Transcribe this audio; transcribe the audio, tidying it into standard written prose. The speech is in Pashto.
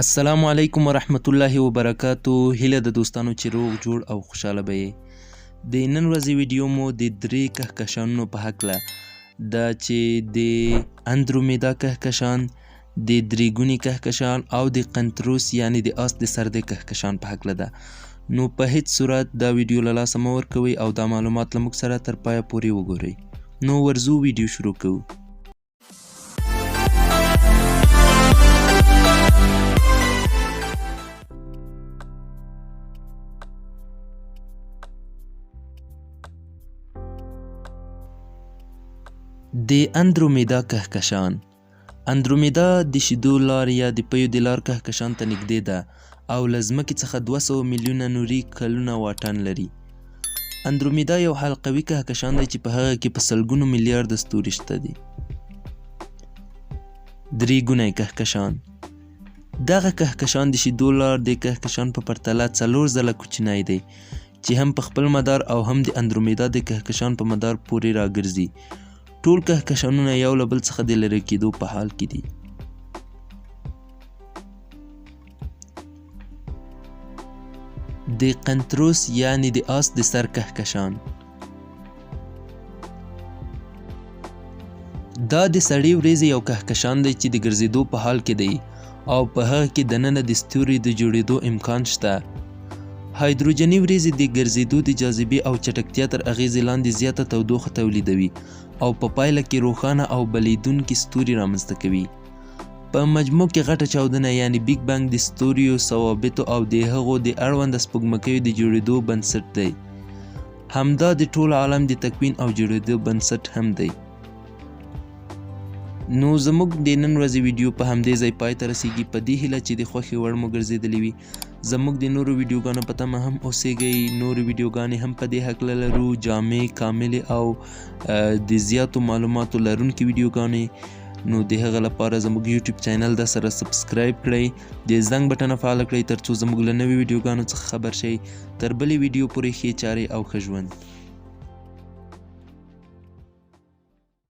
السلام علیکم ورحمت الله وبرکاتو. هیله د دوستانو چې روغ جوړ او خوشاله به یې. د نن ورځې ویډیو مو د 3 کهکشانونو په هکله دا چې د اندرومیدا کهکشان، د دریګوني کهکشان او د قنتروس یعنی د آس د سر د کهکشان په هکله ده. نو په هیڅ صورت دا ویډیو له لاسه مه ورکوئ او دا معلومات له موږ سره تر پایه پورې وګورئ. نو ورځو ویډیو شروع کوو. د اندرومیدا کهکشان. اندرومیدا د شیدو لار یا د پیو د لار کهکشان ته نږدې ده او له ځمکې څخه 200 میلیونه نوري کلونه واټن لري. اندرومیدا یو حلقوي کهکشان دی چې په هغه کې په سلګونو میلیارده ستوري شته دي. دریګونی کهکشان. دغه کهکشان د شیدو لار د کهکشان په پرتله 4 ځله کوچنی دی چې هم په خپل مدار او هم د اندرومیدا د کهکشان په مدار پورې راګرځي. ټول کهکشانونه یو له بل څخه د لرې کېدو په حال کې دي. د قنتروس یعنی د آس د سر کهکشان. دا د سړې ورېځې یو کهکشان دی چې د ګرځېدو په حال کې دی او په هغه کې دننه د ستوري د جوړېدو امکان شته. هایدروجني ورېځې د ګرځېدو د جاذبې او چټکتیا تر اغېزې لاندې زیاته تودوخه تولیدوي او په پایله کې روښانه او بلیدونکي ستوري رامنځته کوي. په مجموع کې غټه چاودنه یعنی بیګ بنګ د ستوریو ثوابتو او د هغو د اړونده سپوږمکیو د جوړېدو بنسټ دی. همدا د ټول عالم د تکوین او جوړېدو بنسټ هم دی. نو زموږ د نن ورځې ویډیو په همدې ځای پای ته رسیږي، په دې هیله چې د خوښې وړ مو ګرځېدلې وي. زموږ د نورو ویډیوګانو په تمه هم اوسیږئ. نورې ویډیوګانې هم په دې هکله لرو، جامع، کاملې او د زیاتو معلوماتو لرونکي ویډیوګانې. نو د هغه لپاره زموږ یوټیوب چینل د سره سبسکرایب کړئ، د زنګ بټنه فعاله کړئ ترڅو زموږ له نوي ویډیوګانو څخه خبر شئ. تر بلې ویډیو پورې ښې چارې او ښه ژوند.